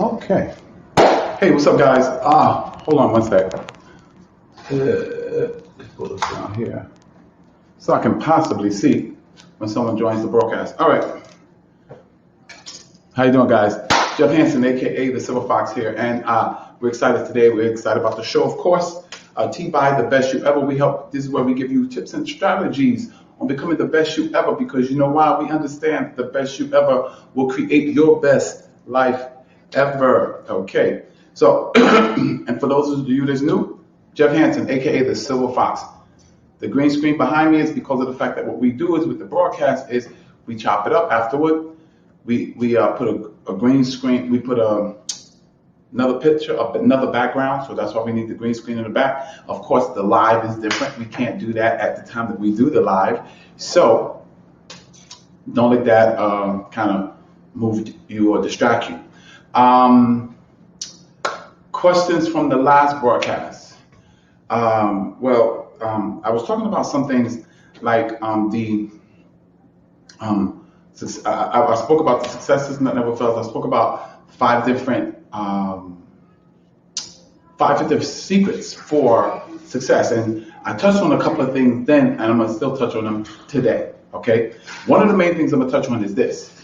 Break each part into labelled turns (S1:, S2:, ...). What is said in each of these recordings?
S1: Okay. Hey, what's up, guys? Hold on one sec. Let's pull this down here so I can possibly see when someone joins the broadcast. All right. How you doing, guys? Jeff Hansen, aka the Silver Fox here, and we're excited today. We're excited about the show, of course. TBYE, the best you ever. This is where we give you tips and strategies on becoming the best you ever, because you know why? We understand the best you ever will create your best life ever. Okay. So, and for those of you that's new, Jeff Hansen, aka the Silver Fox. The green screen behind me is because of the fact that what we do is with the broadcast is we chop it up afterward. We put a green screen. We put another picture up, another background. So that's why we need the green screen in the back. Of course, the live is different. We can't do that at the time that we do the live. So don't let that kind of move you or distract you. Questions from the last broadcast. I was talking about some things like I spoke about the successes that never fails. I spoke about five different secrets for success, and I touched on a couple of things then, and I'm gonna still touch on them today. Okay, one of the main things I'm gonna touch on is this.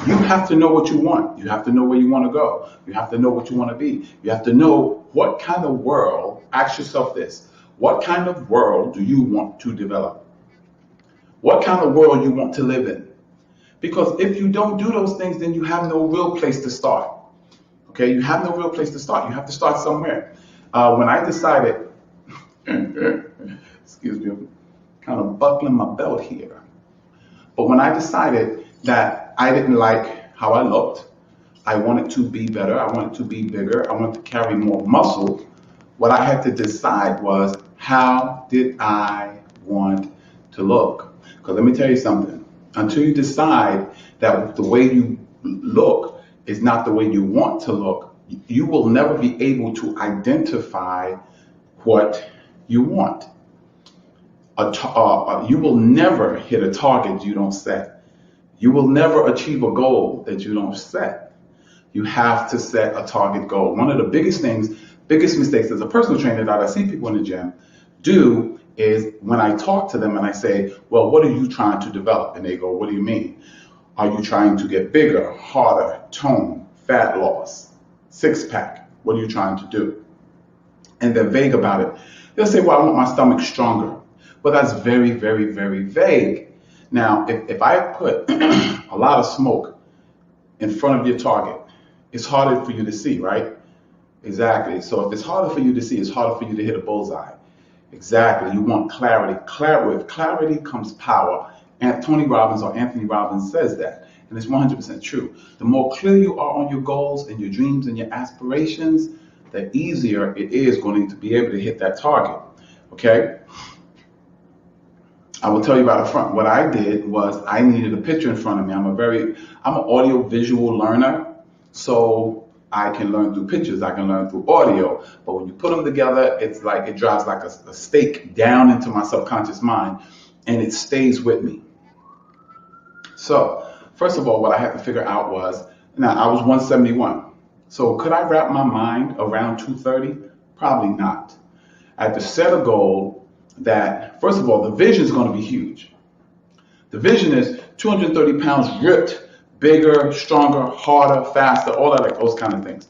S1: You have to know what you want. You have to know where you want to go. You have to know what you want to be. You have to know what kind of world. Ask yourself this: what kind of world do you want to develop? What kind of world you want to live in? Because if you don't do those things, then you have no real place to start. Okay, you have no real place to start. You have to start somewhere. When I decided, excuse me, I'm kind of buckling my belt here. But when I decided that I didn't like how I looked, I wanted to be better, I wanted to be bigger, I wanted to carry more muscle, what I had to decide was, how did I want to look? Because let me tell you something. Until you decide that the way you look is not the way you want to look, you will never be able to identify what you want. You will never hit a target you don't set. You will never achieve a goal that you don't set. You have to set a target goal. One of the biggest mistakes as a personal trainer that I see people in the gym do is when I talk to them and I say, well, what are you trying to develop? And they go, what do you mean? Are you trying to get bigger, harder, tone, fat loss, six pack? What are you trying to do? And they're vague about it. They'll say, well, I want my stomach stronger. But that's very, very, very vague. Now, if I put a lot of smoke in front of your target, it's harder for you to see, right? Exactly. So if it's harder for you to see, it's harder for you to hit a bullseye. Exactly. You want clarity. With clarity comes power. And Tony Robbins or Anthony Robbins says that. And it's 100% true. The more clear you are on your goals and your dreams and your aspirations, the easier it is going to be able to hit that target. Okay? I will tell you right up front, what I did was I needed a picture in front of me. I'm an audio visual learner, so I can learn through pictures, I can learn through audio, but when you put them together, it's like it drives like a stake down into my subconscious mind, and it stays with me. So, first of all, what I had to figure out was, now I was 171, so could I wrap my mind around 230? Probably not. I had to set a goal that, first of all, the vision is going to be huge. The vision is 230 pounds ripped, bigger, stronger, harder, faster, all that, like those kind of things.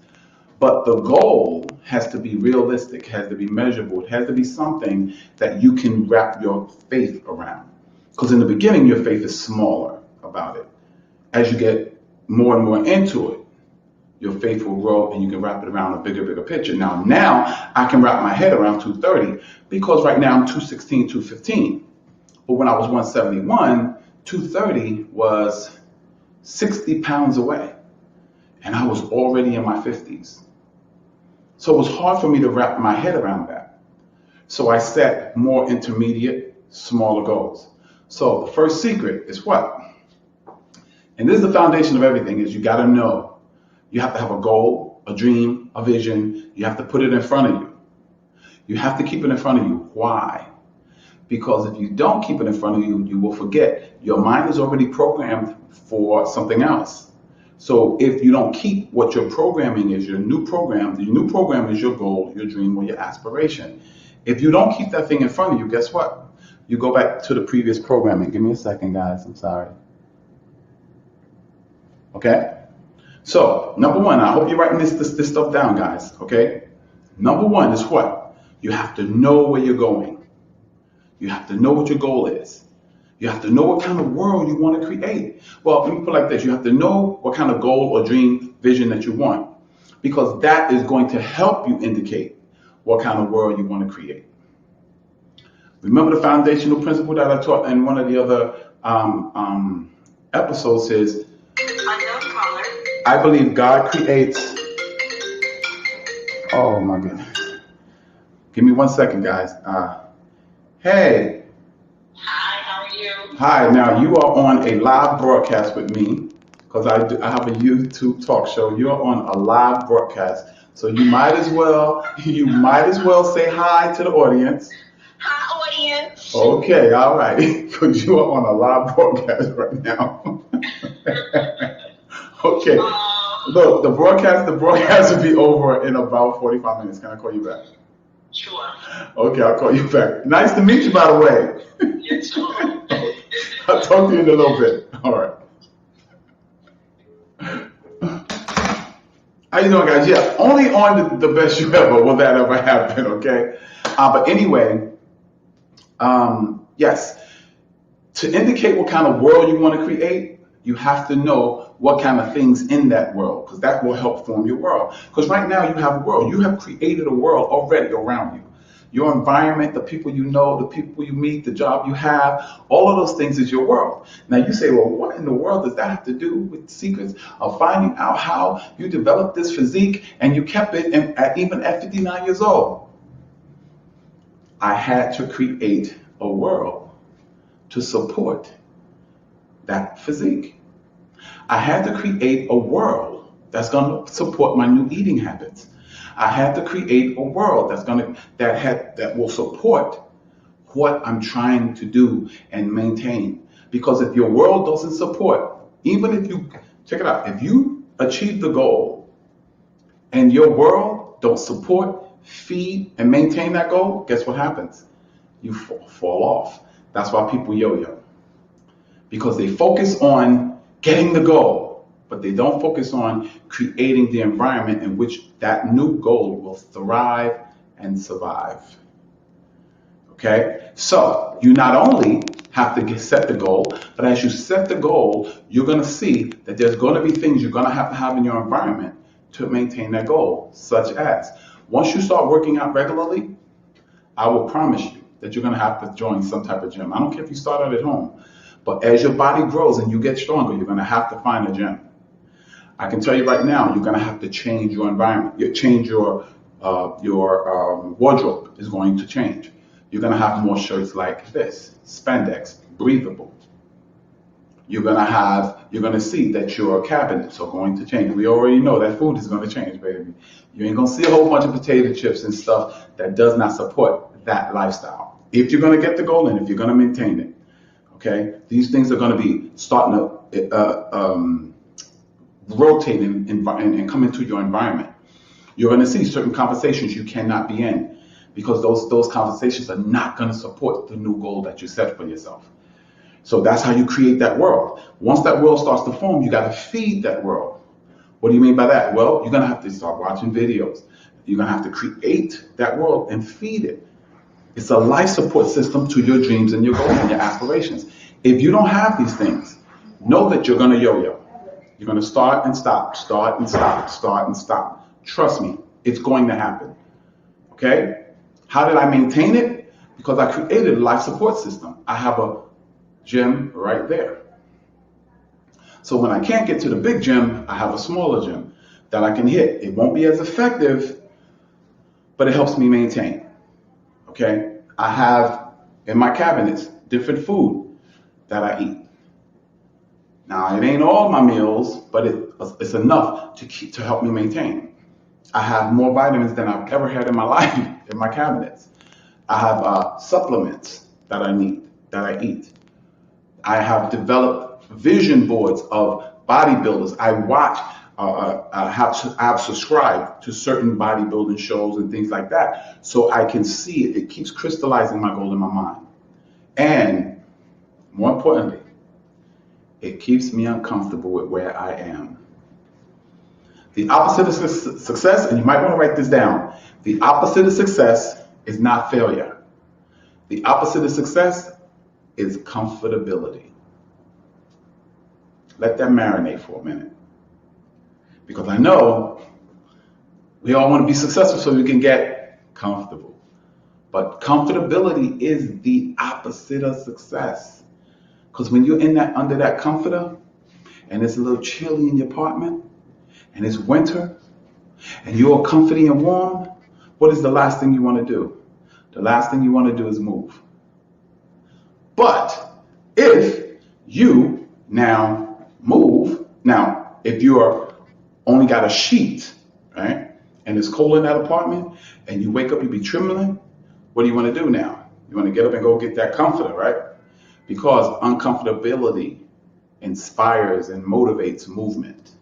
S1: But the goal has to be realistic, has to be measurable. It has to be something that you can wrap your faith around. Because in the beginning, your faith is smaller about it. As you get more and more into it, your faith will grow and you can wrap it around a bigger picture. Now I can wrap my head around 230 because right now I'm 216, 215. But when I was 171, 230 was 60 pounds away. And I was already in my 50s. So it was hard for me to wrap my head around that. So I set more intermediate, smaller goals. So the first secret is what? And this is the foundation of everything, is you got to know. You have to have a goal, a dream, a vision. You have to put it in front of you. You have to keep it in front of you. Why? Because if you don't keep it in front of you, you will forget. Your mind is already programmed for something else. So if you don't keep what your programming is, your new program is your goal, your dream, or your aspiration. If you don't keep that thing in front of you, guess what? You go back to the previous programming. Give me a second, guys. I'm sorry. Okay? So, number one, I hope you're writing this stuff down, guys. Okay? Number one is what? You have to know where you're going. You have to know what your goal is. You have to know what kind of world you want to create. Well, let me put it like this. You have to know what kind of goal or dream, vision that you want, because that is going to help you indicate what kind of world you want to create. Remember the foundational principle that I taught in one of the other episodes is, I believe God creates. Oh my goodness. Give me 1 second, guys. Hey.
S2: Hi, how are you?
S1: Hi, now you are on a live broadcast with me because I have a YouTube talk show. You're on a live broadcast. So you might as well say hi to the audience.
S2: Hi, audience.
S1: Okay, all right. Because you are on a live broadcast right now. Okay. Look, the broadcast will be over in about 45 minutes. Can I call you back?
S2: Sure.
S1: Okay, I'll call you back. Nice to meet you, by the way.
S2: You too.
S1: I'll talk to you in a little bit. All right. How you doing, guys? Yeah, only on the best you ever will that ever happen, okay? But anyway, yes, to indicate what kind of world you want to create, you have to know what kind of things in that world, because that will help form your world. Because right now you have a world. You have created a world already around you. Your environment, the people you know, the people you meet, the job you have, all of those things is your world. Now you say, well, what in the world does that have to do with the secrets of finding out how you developed this physique and you kept it even at 59 years old? I had to create a world to support that physique. I had to create a world that's going to support my new eating habits. I had to create a world that will support what I'm trying to do and maintain. Because if your world doesn't support, even if you check it out, if you achieve the goal and your world don't support, feed, and maintain that goal, guess what happens? You fall off. That's why people yo-yo. Because they focus on getting the goal, but they don't focus on creating the environment in which that new goal will thrive and survive. Okay? So you not only have to set the goal, but as you set the goal, you're going to see that there's going to be things you're going to have in your environment to maintain that goal, such as once you start working out regularly, I will promise you that you're going to have to join some type of gym. I don't care if you start out at home, but as your body grows and you get stronger, you're going to have to find a gym. I can tell you right now, you're going to have to change your environment. Your wardrobe is going to change. You're going to have more shirts like this, spandex, breathable. You're going to see that your cabinets are going to change. We already know that food is going to change, baby. You ain't going to see a whole bunch of potato chips and stuff that does not support that lifestyle. If you're going to get the goal and if you're going to maintain it, okay, these things are going to be starting to rotate and come into your environment. You're going to see certain conversations you cannot be in because those conversations are not going to support the new goal that you set for yourself. So that's how you create that world. Once that world starts to form, you got to feed that world. What do you mean by that? Well, you're going to have to start watching videos. You're going to have to create that world and feed it. It's a life support system to your dreams and your goals and your aspirations. If you don't have these things, know that you're going to yo-yo. You're going to start and stop, start and stop, start and stop. Trust me, it's going to happen. Okay? How did I maintain it? Because I created a life support system. I have a gym right there. So when I can't get to the big gym, I have a smaller gym that I can hit. It won't be as effective, but it helps me maintain. Okay? I have in my cabinets different food that I eat. Now, it ain't all my meals, but it's enough to help me maintain. I have more vitamins than I've ever had in my life in my cabinets. I have supplements that I need, that I eat. I have developed vision boards of bodybuilders. I watch, I have subscribed to certain bodybuilding shows and things like that. So I can see it. It keeps crystallizing my goal in my mind. And more importantly, it keeps me uncomfortable with where I am. The opposite of success, and you might want to write this down, the opposite of success is not failure. The opposite of success is comfortability. Let that marinate for a minute. Because I know we all want to be successful so we can get comfortable. But comfortability is the opposite of success. Because when you're in that under that comforter and it's a little chilly in your apartment and it's winter and you're comfy and warm, what is the last thing you want to do? The last thing you want to do is move. But if you now move, now if you're only got a sheet, right, and it's cold in that apartment and you wake up, you be trembling, what do you want to do now? You want to get up and go get that comforter, right? Because uncomfortability inspires and motivates movement.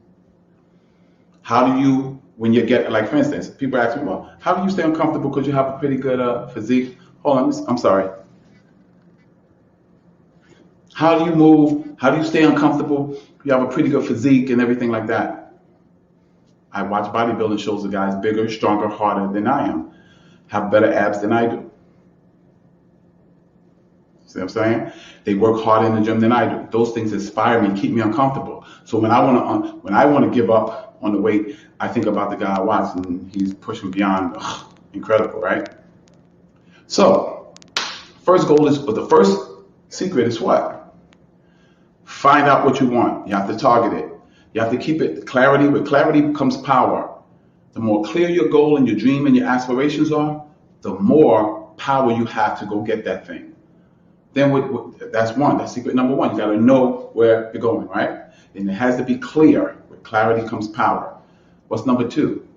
S1: How do you, when you get, like for instance, people ask me, well, how do you stay uncomfortable because you have a pretty good physique? Hold on, I'm sorry. How do you move? How do you stay uncomfortable? You have a pretty good physique and everything like that. I watch bodybuilding shows of guys bigger, stronger, harder than I am, have better abs than I do. See what I'm saying? They work harder in the gym than I do. Those things inspire me, keep me uncomfortable. So when I want to give up on the weight, I think about the guy I watch and he's pushing beyond incredible, right? So first goal is, but the first secret is what? Find out what you want. You have to target it. You have to keep it clarity. With clarity comes power. The more clear your goal and your dream and your aspirations are, the more power you have to go get that thing. Then that's one. That's secret number one. You got to know where you're going, right? And it has to be clear. With clarity comes power. What's number two?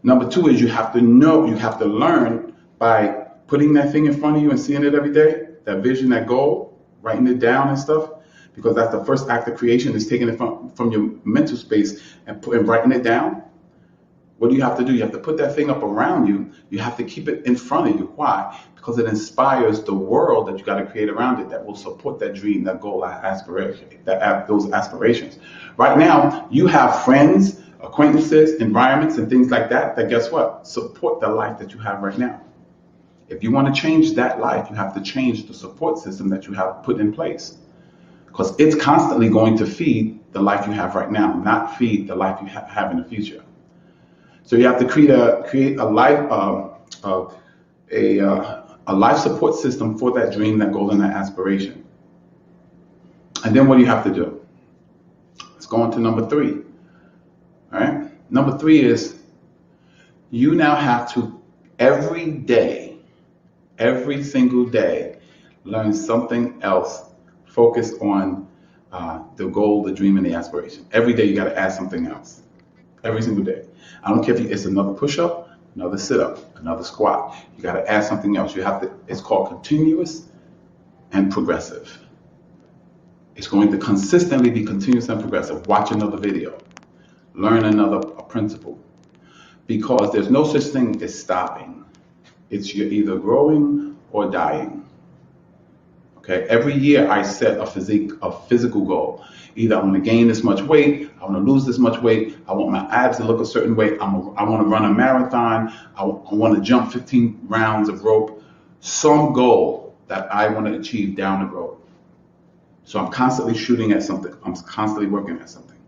S1: Number two is you have to know, you have to learn by putting that thing in front of you and seeing it every day, that vision, that goal, writing it down and stuff, because that's the first act of creation, is taking it from your mental space and writing it down. What do you have to do? You have to put that thing up around you. You have to keep it in front of you. Why? Because it inspires the world that you got to create around it that will support that dream, that goal, that aspiration, those aspirations. Right now, you have friends, acquaintances, environments, and things like that, that guess what? Support the life that you have right now. If you want to change that life, you have to change the support system that you have put in place. Because it's constantly going to feed the life you have right now, not feed the life you have in the future. So you have to create a life support system for that dream, that goal, and that aspiration. And then what do you have to do? Let's go on to number three. All right. Number three is you now have to every day, every single day, learn something else. Focus on the goal, the dream, and the aspiration. Every day you got to add something else. Every single day. I don't care if it's another push-up, another sit-up, another squat. You got to add something else. You have to. It's called continuous and progressive. It's going to consistently be continuous and progressive. Watch another video. Learn another principle. Because there's no such thing as stopping. It's you're either growing or dying. Okay, every year I set a physical goal. Either I want to gain this much weight, I want to lose this much weight, I want my abs to look a certain way, I want to run a marathon, I want to jump 15 rounds of rope, some goal that I want to achieve down the road. So I'm constantly shooting at something. I'm constantly working at something.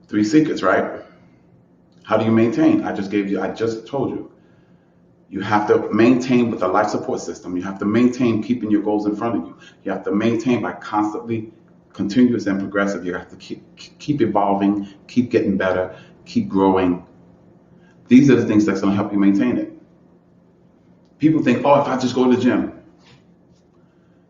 S1: 3 secrets, right? How do you maintain? I just told you. You have to maintain with a life support system. You have to maintain keeping your goals in front of you. You have to maintain by constantly continuous and progressive. You have to keep evolving, keep getting better, keep growing. These are the things that's going to help you maintain it. People think, oh, if I just go to the gym,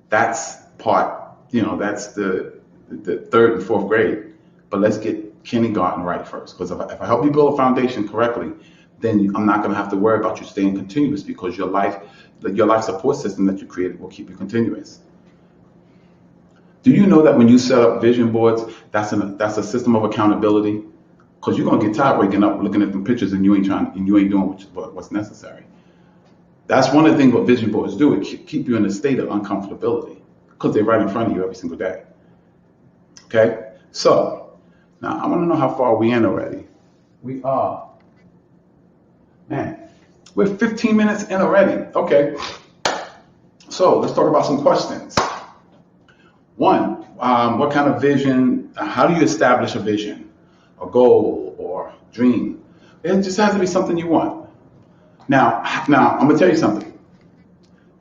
S1: that's that's the 3rd and 4th grade. But let's get kindergarten right first. Because if I help you build a foundation correctly, then I'm not going to have to worry about you staying continuous, because your life support system that you created will keep you continuous. Do you know that when you set up vision boards, that's a system of accountability? Because you're gonna get tired waking up looking at them pictures and you ain't doing what's necessary. That's one of the things what vision boards do. It keep you in a state of uncomfortability because they're right in front of you every single day. Okay, so now I want to know how far we in already. We are, man, we're 15 minutes in already. Okay, so let's talk about some questions. One, what kind of vision? How do you establish a vision, a goal, or dream? It just has to be something you want. Now, I'm gonna tell you something.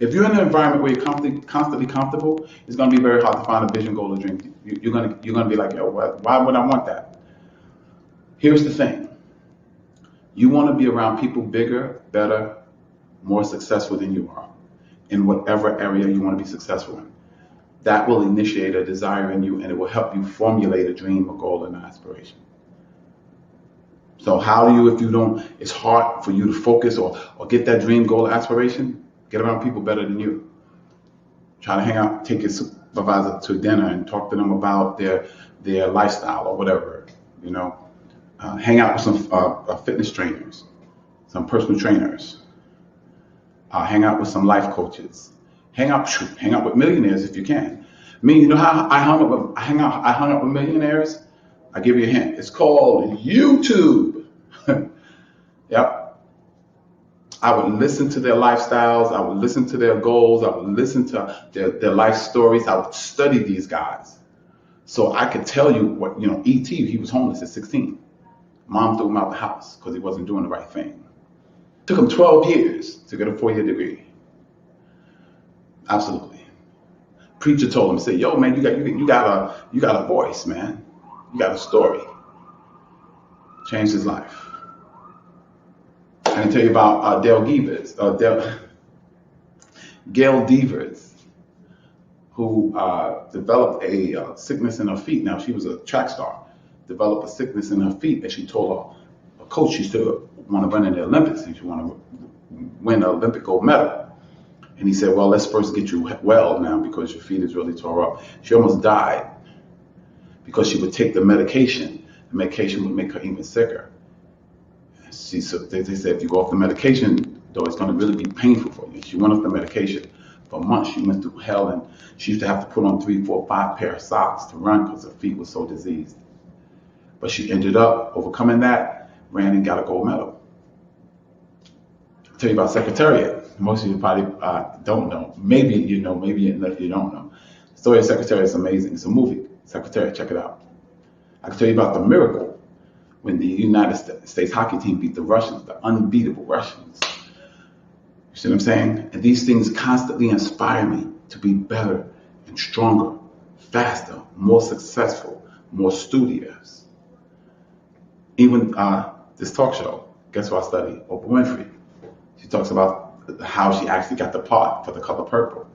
S1: If you're in an environment where you're constantly comfortable, it's gonna be very hard to find a vision, goal, or dream. You're gonna be like, yo, why would I want that? Here's the thing. You want to be around people bigger, better, more successful than you are in whatever area you want to be successful in. That will initiate a desire in you, and it will help you formulate a dream, a goal, and an aspiration. So how do you, if you don't, it's hard for you to focus or get that dream, goal, aspiration, get around people better than you. Try to hang out, take your supervisor to dinner and talk to them about their lifestyle or whatever, you know. Hang out with some fitness trainers, some personal trainers. Hang out with some life coaches. Hang out with millionaires if you can. I mean, you know how I hung out with millionaires? I give you a hint. It's called YouTube. Yep. I would listen to their lifestyles. I would listen to their goals. I would listen to their life stories. I would study these guys. So I could tell you what, you know, E.T., he was homeless at 16. Mom threw him out the house because he wasn't doing the right thing. Took him 12 years to get a 4-year degree. Absolutely. Preacher told him, say, yo, man, you got a voice, man. You got a story. Changed his life. I can tell you about Gail Devers, who developed a sickness in her feet. Now, she was a track star. Developed a sickness in her feet, and she told a coach she still want to run in the Olympics and she want to win an Olympic gold medal. And he said, well, let's first get you well now because your feet is really tore up. She almost died because she would take the medication. The medication would make her even sicker. They said, if you go off the medication, though, it's going to really be painful for you. She went off the medication for months. She went through hell, and she used to have to put on 3, 4, 5 pair of socks to run because her feet were so diseased. But she ended up overcoming that, ran and got a gold medal. I'll tell you about Secretariat. Most of you probably don't know. Maybe you know, maybe you don't know. The story of Secretariat is amazing. It's a movie. Secretariat, check it out. I can tell you about the miracle when the United States hockey team beat the Russians, the unbeatable Russians. You see what I'm saying? And these things constantly inspire me to be better and stronger, faster, more successful, more studious. Even this talk show, guess who I study? Oprah Winfrey. She talks about how she actually got the part for The Color Purple.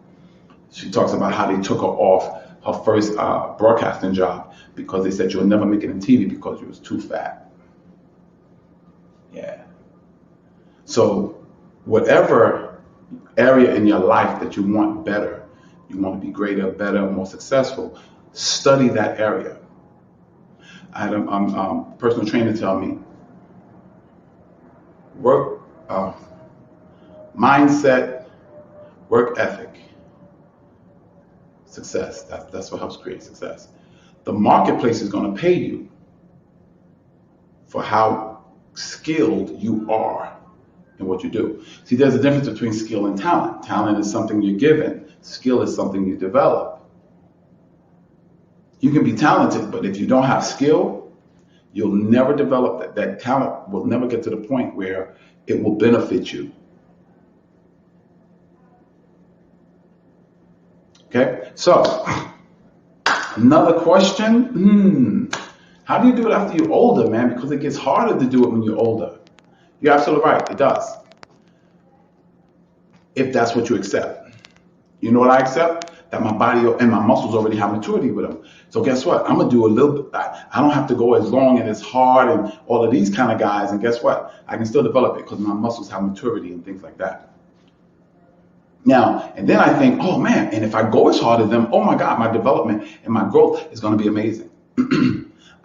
S1: She talks about how they took her off her first broadcasting job because they said you'll never make it in TV because you was too fat. Yeah. So whatever area in your life that you want better, you want to be greater, better, more successful, study that area. I had a personal trainer tell me, work, mindset, work ethic, success. That's what helps create success. The marketplace is going to pay you for how skilled you are in what you do. See, there's a difference between skill and talent. Talent is something you're given. Skill is something you develop. You can be talented, but if you don't have skill, you'll never develop that. That talent will never get to the point where it will benefit you. Okay, so another question. How do you do it after you're older, man? Because it gets harder to do it when you're older. You're absolutely right, it does. If that's what you accept. You know what I accept? That my body and my muscles already have maturity with them. So guess what? I'm gonna do a little bit. I don't have to go as long and as hard and all of these kind of guys. And guess what? I can still develop it because my muscles have maturity and things like that. Now, and then I think, oh man, and if I go as hard as them, oh my God, my development and my growth is going to be amazing.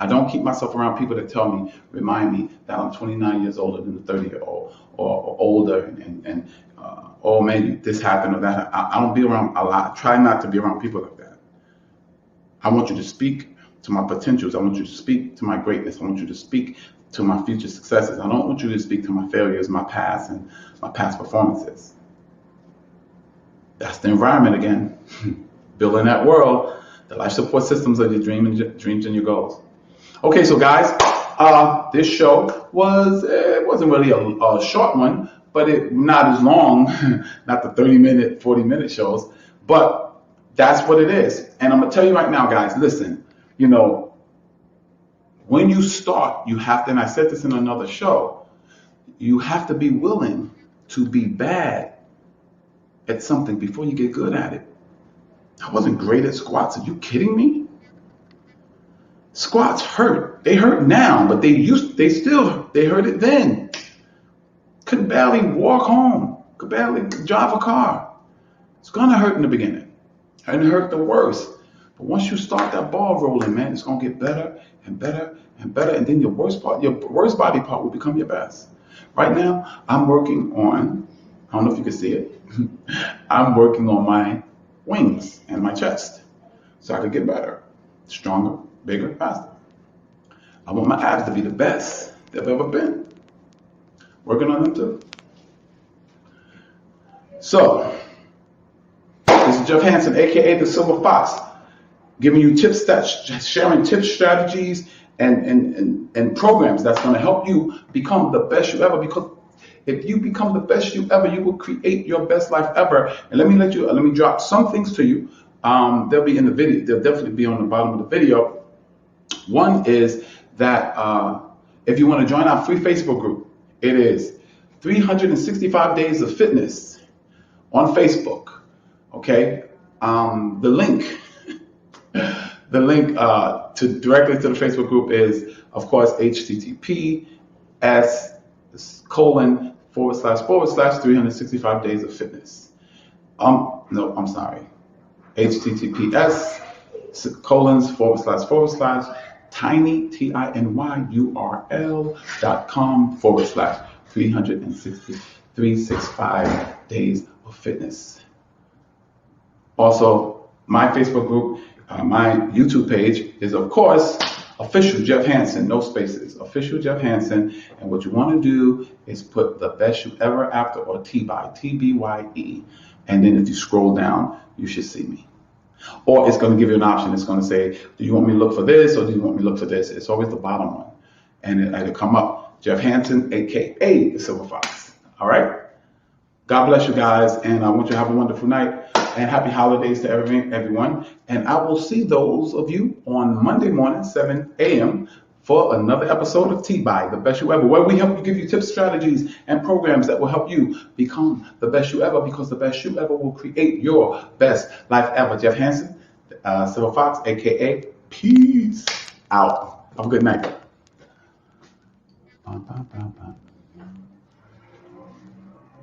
S1: I don't keep myself around people that remind me that I'm 29 years older than the 30-year-old or older, and oh man, this happened or that happened. I don't be around a lot. I try not to be around people like that. I want you to speak to my potentials. I want you to speak to my greatness. I want you to speak to my future successes. I don't want you to speak to my failures, my past, and my past performances. That's the environment again. Building that world, the life support systems of your dreams and your goals. Okay, so guys, this show wasn't really a short one, but not as long, not the 30-minute, 40-minute shows, but that's what it is. And I'm gonna tell you right now, guys, listen, when you start, you have to, and I said this in another show, you have to be willing to be bad at something before you get good at it. I wasn't great at squats. Are you kidding me? Squats hurt. They hurt now, but they hurt it then. Could barely walk home. Could barely drive a car. It's gonna hurt in the beginning. And it hurt the worst. But once you start that ball rolling, man, it's gonna get better and better and better. And then your worst body part will become your best. Right now, I'm working on, I don't know if you can see it, I'm working on my wings and my chest so I could get better, stronger, bigger, faster. I want my abs to be the best they've ever been. Working on them too. So, this is Jeff Hansen, aka the Silver Fox, giving you tips, sharing tips, strategies, and programs that's going to help you become the best you ever. Because if you become the best you ever, you will create your best life ever. And let me drop some things to you. They'll be in the video. They'll definitely be on the bottom of the video. One is that if you want to join our free Facebook group, it is 365 Days of Fitness on Facebook. Okay, the link to directly to the Facebook group is, of course, https://365 Days of Fitness. No, I'm sorry. https://tinyurl.com/365 Days of Fitness. Also, my Facebook group, my YouTube page is, of course, Official Jeff Hansen, no spaces, Official Jeff Hansen. And what you want to do is put the best you ever after, or TBYE, TBYE. And then if you scroll down, you should see me. Or it's going to give you an option. It's going to say, do you want me to look for this, or do you want me to look for this? It's always the bottom one. And it'll come up, Jeff Hansen, aka the Silver Fox. All right? God bless you guys, and I want you to have a wonderful night. And happy holidays to everyone. And I will see those of you on Monday morning, 7 a.m. for another episode of TBYE, the best you ever, where we help you, give you tips, strategies, and programs that will help you become the best you ever, because the best you ever will create your best life ever. Jeff Hansen, Silver Fox, aka peace out. Have a good night.